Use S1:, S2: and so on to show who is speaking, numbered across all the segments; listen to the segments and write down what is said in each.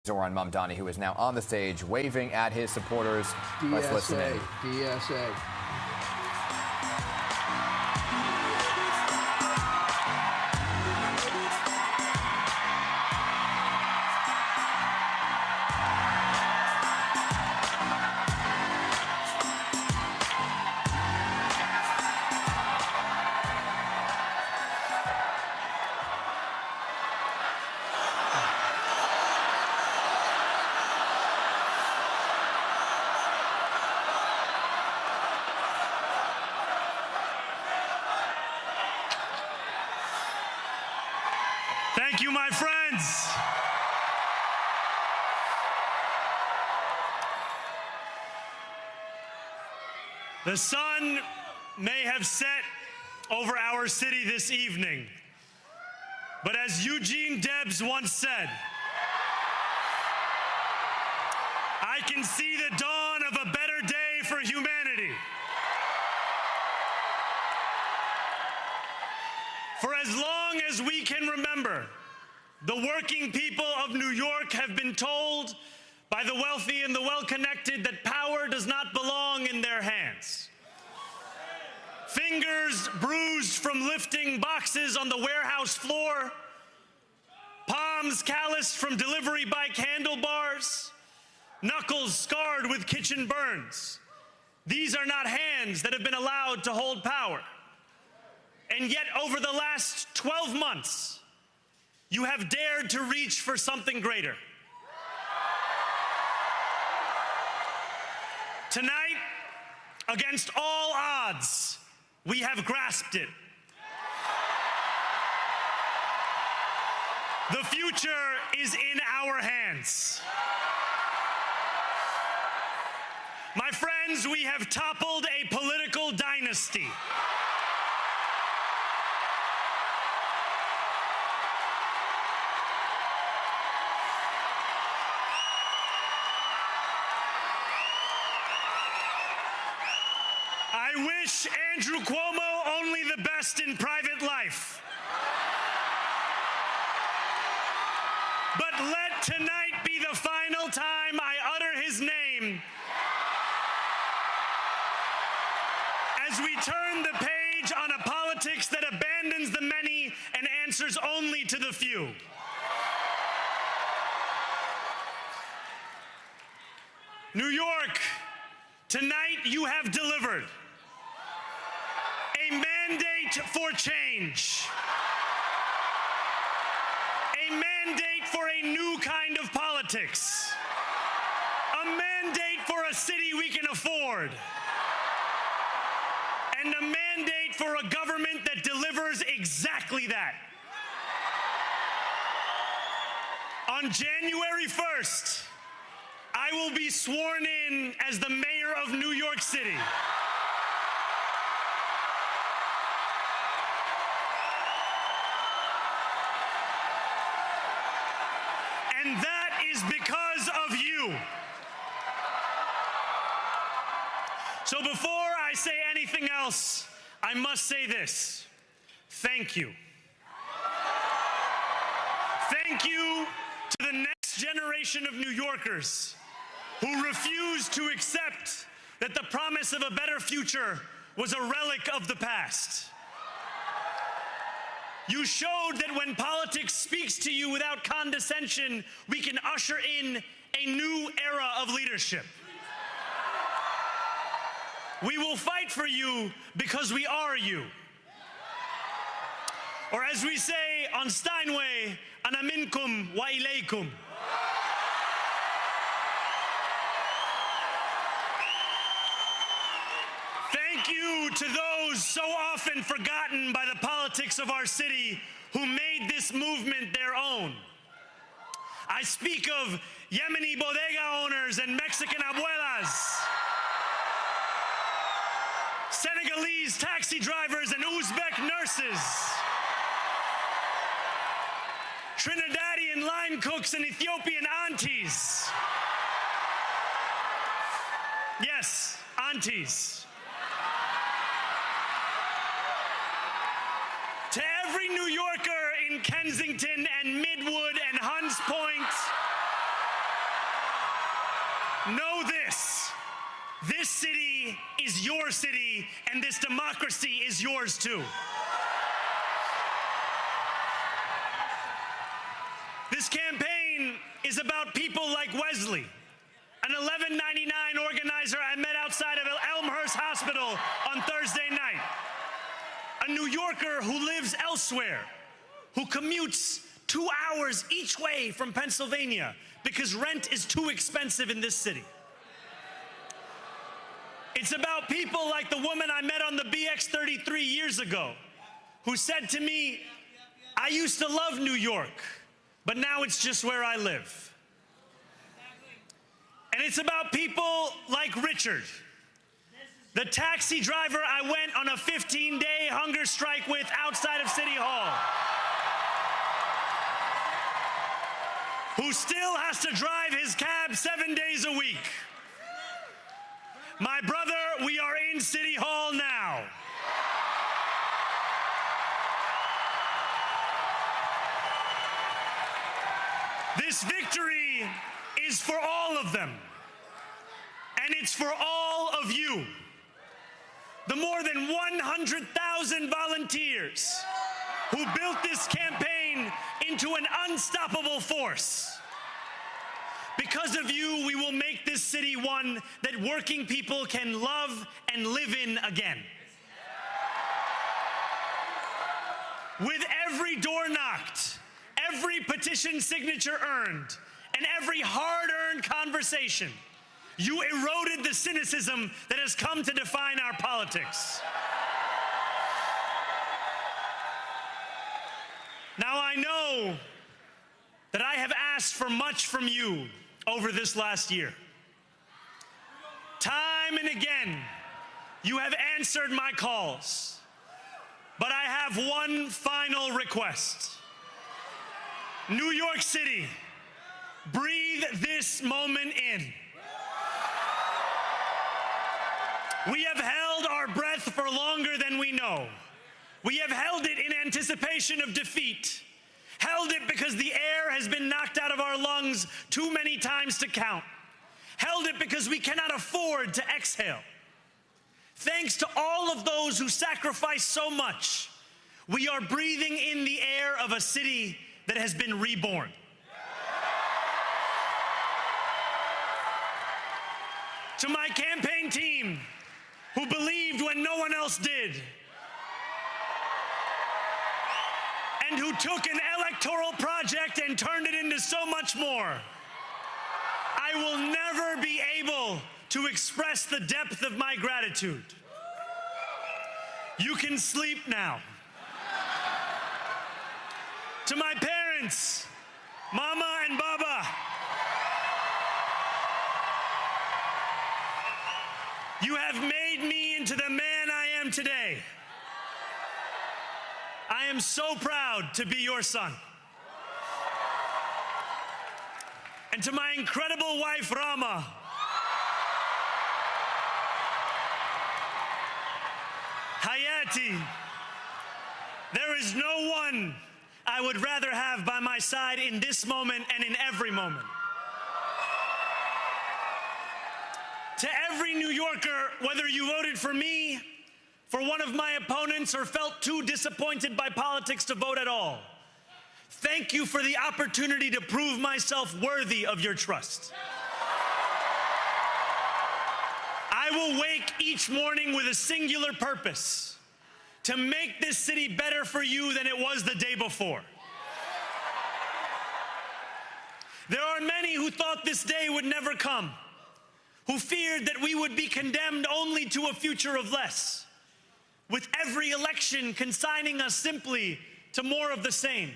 S1: Zohran Mamdani, who is now on the stage waving at his supporters. Let's listen in.
S2: DSA.
S3: Thank you, my friends. The sun may have set over our city this evening, but as Eugene Debs once said, I can see the dawn of a better day for humanity. For as long as we can remember, the working people of New York have been told by the wealthy and the well-connected that power does not belong in their hands. Fingers bruised from lifting boxes on the warehouse floor, palms calloused from delivery bike handlebars, knuckles scarred with kitchen burns. These are not hands that have been allowed to hold power. And yet, over the last 12 months, you have dared to reach for something greater. Tonight, against all odds, we have grasped it. The future is in our hands. My friends, we have toppled a political dynasty. I wish Andrew Cuomo only the best in private life. But let tonight be the final time I utter his name as we turn the page on a politics that abandons the many and answers only to the few. New York, tonight you have delivered a mandate for change, a mandate for a new kind of politics, a mandate for a city we can afford, and a mandate for a government that delivers exactly that. On January 1st, I will be sworn in as the mayor of New York City. And that is because of you. So before I say anything else, I must say this. Thank you. Thank you to the next generation of New Yorkers who refused to accept that the promise of a better future was a relic of the past. You showed that when politics speaks to you without condescension, we can usher in a new era of leadership. We will fight for you because we are you. Or as we say on Steinway, ana minkum wa ilaykum. Thank you to those so often forgotten by the politics of our city who made this movement their own. I speak of Yemeni bodega owners and Mexican abuelas, Senegalese taxi drivers and Uzbek nurses, Trinidadian line cooks and Ethiopian aunties. Yes, aunties. To every New Yorker in Kensington and Midwood and Hunts Point Know this. This city is your city, and this democracy is yours too. This campaign is about people like Wesley, an 1199 organizer I met outside of Elmhurst Hospital on Thursday night. A New Yorker who lives elsewhere, who commutes 2 hours each way from Pennsylvania because rent is too expensive in this city. It's about people like the woman I met on the BX33 years ago, who said to me, I used to love New York, but now it's just where I live. And it's about people like Richard, the taxi driver I went on a 15-day hunger strike with outside of City Hall, who still has to drive his cab 7 days a week. My brother, we are in City Hall now. This victory is for all of them, and it's for all of you. The more than 100,000 volunteers who built this campaign into an unstoppable force. Because of you, we will make this city one that working people can love and live in again. With every door knocked, every petition signature earned, and every hard-earned conversation, you eroded the cynicism that has come to define our politics. Now, I know that I have asked for much from you over this last year. Time and again, you have answered my calls. But I have one final request. New York City, breathe this moment in. We have held our breath for longer than we know. We have held it in anticipation of defeat. Held it because the air has been knocked out of our lungs too many times to count. Held it because we cannot afford to exhale. Thanks to all of those who sacrificed so much, we are breathing in the air of a city that has been reborn. To my campaign team, who believed when no one else did, and who took an electoral project and turned it into so much more, I will never be able to express the depth of my gratitude. You can sleep now. To my parents, Mama and Baba, you have made me into the man I am today. I am so proud to be your son. And to my incredible wife, Rama, Hayati, there is no one I would rather have by my side in this moment and in every moment. To every New Yorker, whether you voted for me, for one of my opponents, or felt too disappointed by politics to vote at all, thank you for the opportunity to prove myself worthy of your trust. I will wake each morning with a singular purpose: to make this city better for you than it was the day before. There are many who thought this day would never come, who feared that we would be condemned only to a future of less, with every election consigning us simply to more of the same.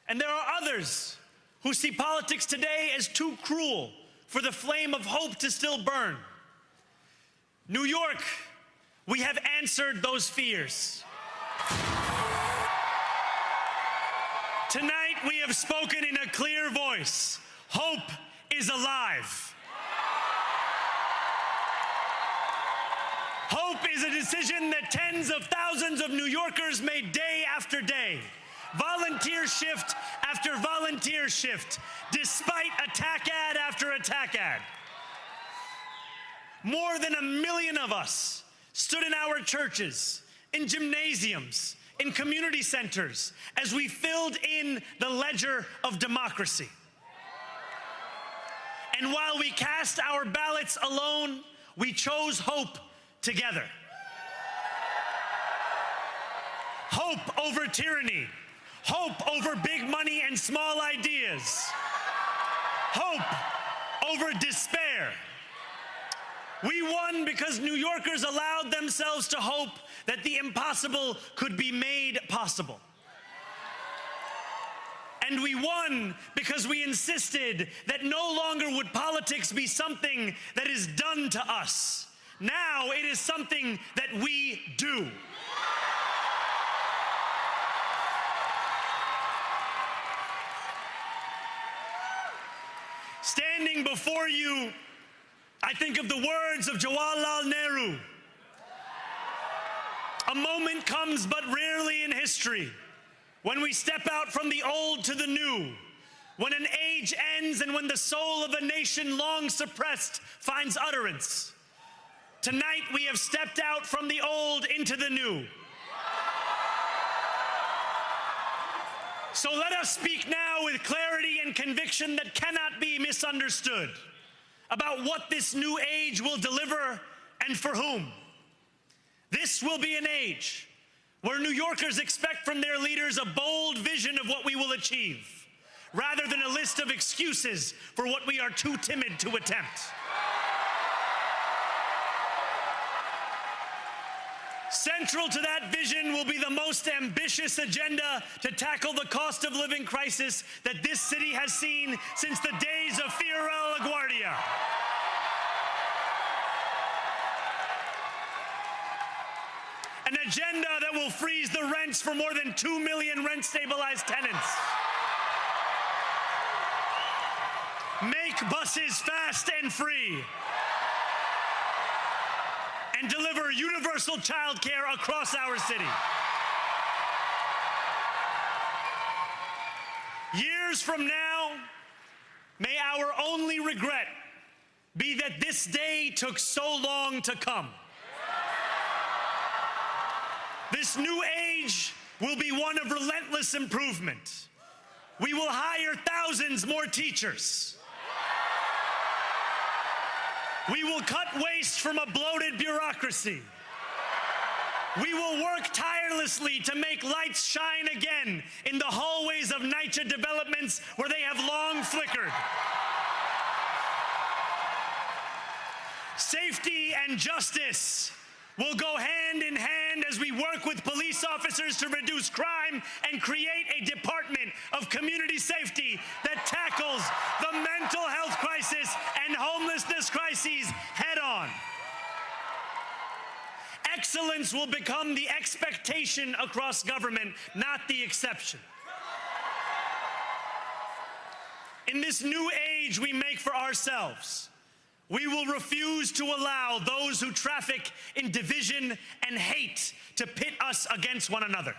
S3: And there are others who see politics today as too cruel for the flame of hope to still burn. New York, we have answered those fears. Tonight, we have spoken in a clear voice. Hope is alive. Hope is a decision that tens of thousands of New Yorkers made day after day, volunteer shift after volunteer shift, despite attack ad after attack ad. More than 1 million of us stood in our churches, in gymnasiums, in community centers, as we filled in the ledger of democracy. And while we cast our ballots alone, we chose hope together. Hope over tyranny. Hope over big money and small ideas. Hope over despair. We won because New Yorkers allowed themselves to hope that the impossible could be made possible. And we won because we insisted that no longer would politics be something that is done to us. Now it is something that we do. Standing before you, I think of the words of Jawaharlal Nehru. A moment comes but rarely in history when we step out from the old to the new, when an age ends and when the soul of a nation long suppressed finds utterance. Tonight we have stepped out from the old into the new. So let us speak now with clarity and conviction that cannot be misunderstood about what this new age will deliver and for whom. This will be an age where New Yorkers expect from their leaders a bold vision of what we will achieve, rather than a list of excuses for what we are too timid to attempt. Central to that vision will be the most ambitious agenda to tackle the cost of living crisis that this city has seen since the days of Fiorella LaGuardia. An agenda that will freeze the rents for more than 2 million rent-stabilized tenants. Make buses fast and free. And deliver universal child care across our city. Years from now, may our only regret be that this day took so long to come. This new age will be one of relentless improvement. We will hire thousands more teachers. We will cut waste from a bloated bureaucracy. We will work tirelessly to make lights shine again in the hallways of NYC developments where they have long flickered. Safety and justice will go hand in hand as we work with police officers to reduce crime and create a department of community safety that tackles the mental health crisis and homelessness crises head on. Excellence will become the expectation across government, not the exception. In this new age we make for ourselves, we will refuse to allow those who traffic in division and hate to pit us against one another.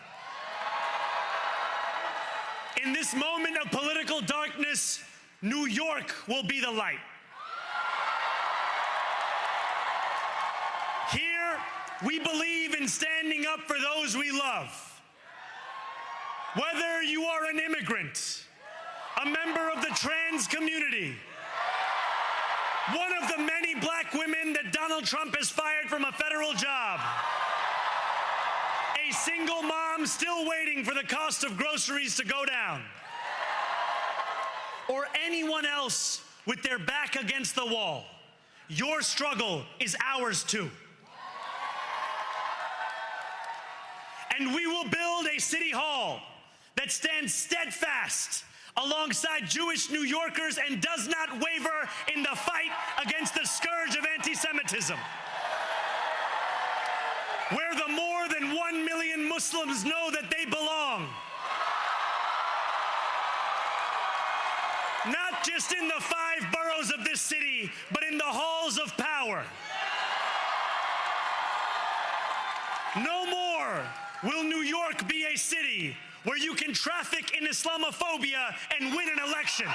S3: In this moment of political darkness, New York will be the light. Here, we believe in standing up for those we love. Whether you are an immigrant, a member of the trans community, one of the many black women that Donald Trump has fired from a federal job, a single mom still waiting for the cost of groceries to go down, or anyone else with their back against the wall, your struggle is ours too. And we will build a city hall that stands steadfast alongside Jewish New Yorkers and does not waver in the fight against the scourge of anti-Semitism. Where the more than 1 million Muslims know that they belong. Not just in the 5 boroughs of this city, but in the halls of power. No more will New York be a city where you can traffic in Islamophobia and win an election.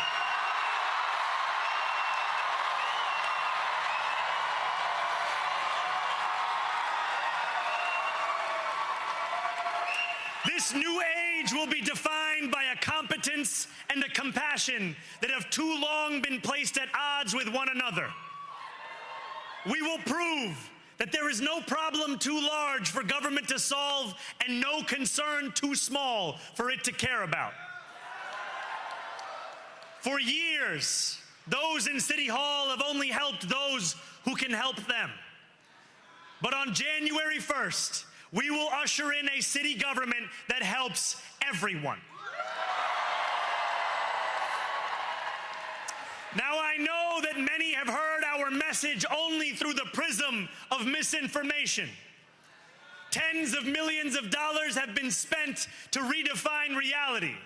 S3: This new age will be defined by a competence and a compassion that have too long been placed at odds with one another. We will prove that there is no problem too large for government to solve and no concern too small for it to care about. For years, those in City Hall have only helped those who can help them. But on January 1st, we will usher in a city government that helps everyone. Now, I know that many have heard our message only through the prism of misinformation. Tens of millions of dollars have been spent to redefine reality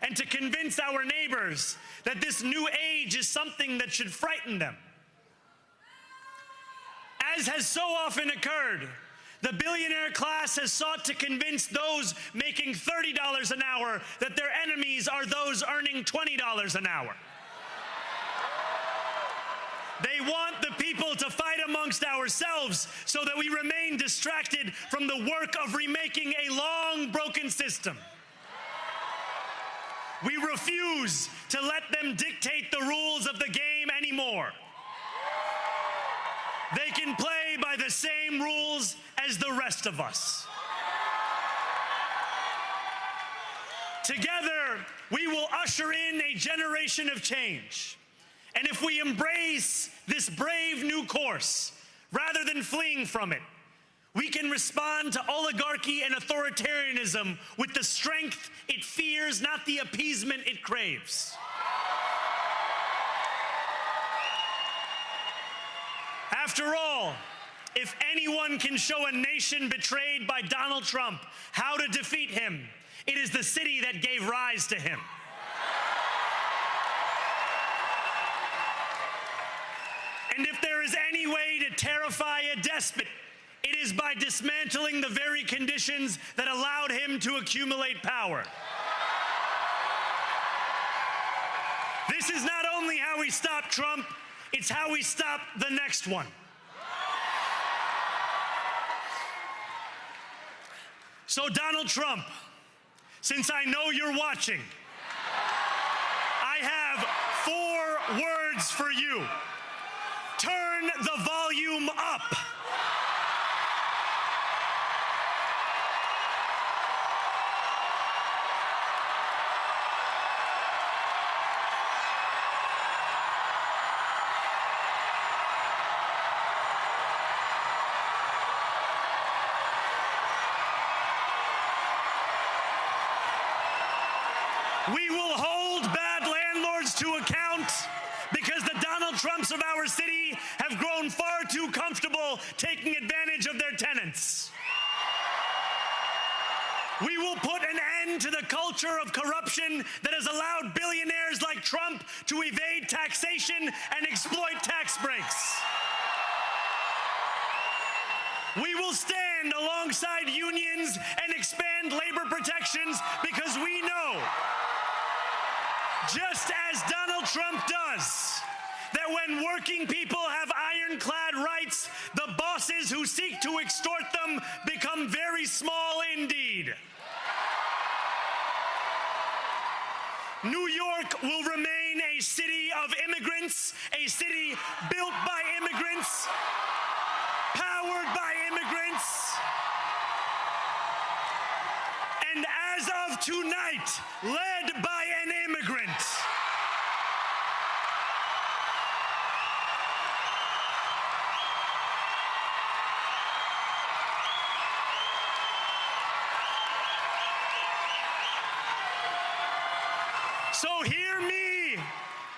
S3: and to convince our neighbors that this new age is something that should frighten them. As has so often occurred, the billionaire class has sought to convince those making $30 an hour that their enemies are those earning $20 an hour. They want the people to fight amongst ourselves so that we remain distracted from the work of remaking a long broken system. We refuse to let them dictate the rules of the game anymore. They can play by the same rules as the rest of us. Together, we will usher in a generation of change. And if we embrace this brave new course, rather than fleeing from it, we can respond to oligarchy and authoritarianism with the strength it fears, not the appeasement it craves. After all, if anyone can show a nation betrayed by Donald Trump how to defeat him, it is the city that gave rise to him. And if there is any way to terrify a despot, it is by dismantling the very conditions that allowed him to accumulate power. This is not only how we stop Trump, it's how we stop the next one. So, Donald Trump, since I know you're watching, I have 4 words for you. Turn the volume up. We will hold bad landlords to account because the Donald Trumps of our city have grown far too comfortable taking advantage of their tenants. We will put an end to the culture of corruption that has allowed billionaires like Trump to evade taxation and exploit tax breaks. We will stand alongside unions and expand labor protections because we know, just as Donald Trump does, that when working people have ironclad rights, the bosses who seek to extort them become very small indeed. New York will remain a city of immigrants, a city built by immigrants, powered by immigrants, and as of tonight, led by an immigrant. So hear me,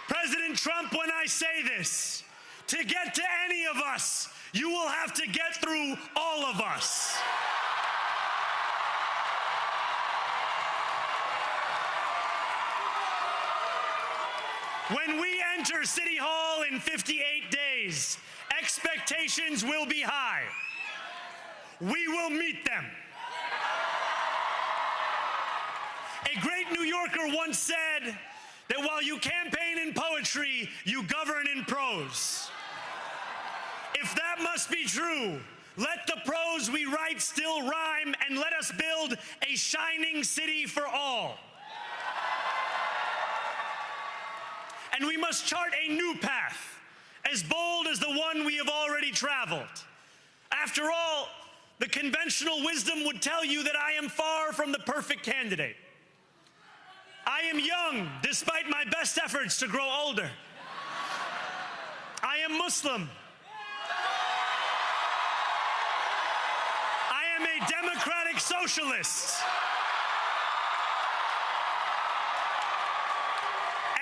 S3: President Trump, when I say this. To get to any of us, you will have to get through all of us. When we enter City Hall in 58 days, expectations will be high. We will meet them. A great New Yorker once said that while you campaign in poetry, you govern in prose. If that must be true, Let the prose we write still rhyme, and let us build a shining city for all. And we must chart a new path, as bold as the one we have already traveled. After all, the conventional wisdom would tell you that I am far from the perfect candidate. I am young, despite my best efforts to grow older. I am Muslim. I am a democratic socialist.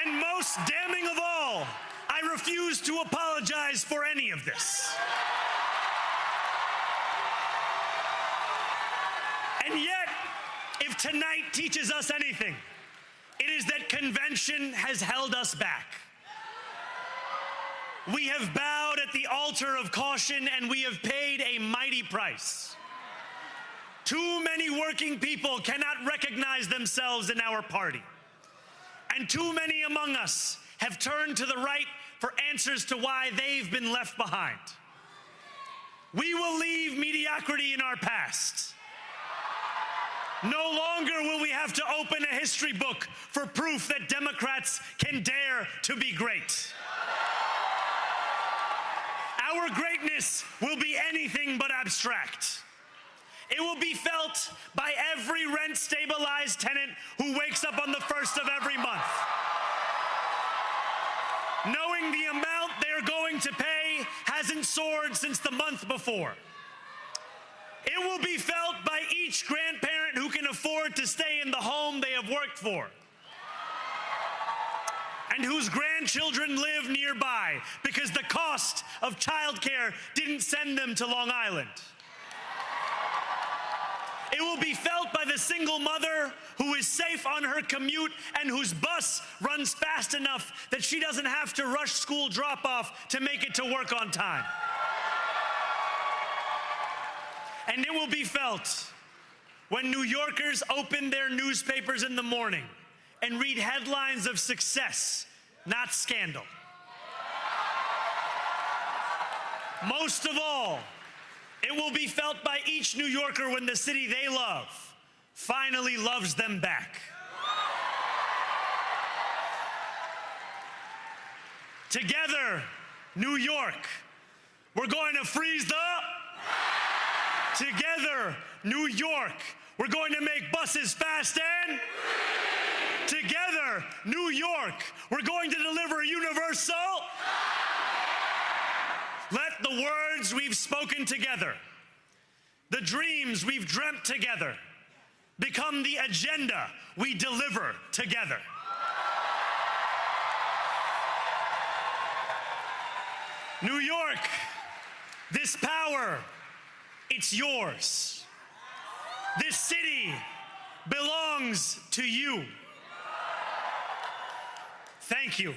S3: And most damning of all, I refuse to apologize for any of this. And yet, if tonight teaches us anything, it is that convention has held us back. We have bowed at the altar of caution, and we have paid a mighty price. Too many working people cannot recognize themselves in our party. And too many among us have turned to the right for answers to why they've been left behind. We will leave mediocrity in our past. No longer will we have to open a history book for proof that Democrats can dare to be great. Our greatness will be anything but abstract. It will be felt by every rent-stabilized tenant who wakes up on the first of every month, knowing the amount they're going to pay hasn't soared since the month before. It will be felt by each grandparent who can afford to stay in the home they have worked for, and whose grandchildren live nearby because the cost of childcare didn't send them to Long Island. It will be felt by the single mother who is safe on her commute and whose bus runs fast enough that she doesn't have to rush school drop-off to make it to work on time. And it will be felt when New Yorkers open their newspapers in the morning and read headlines of success, not scandal. Most of all, it will be felt by each New Yorker when the city they love finally loves them back. Together, New York, we're going to freeze the... Together, New York, we're going to make buses fast and... Together, New York, we're going to deliver universal... Let the words we've spoken together, the dreams we've dreamt together, become the agenda we deliver together. New York, this power, it's yours. This city belongs to you. Thank you.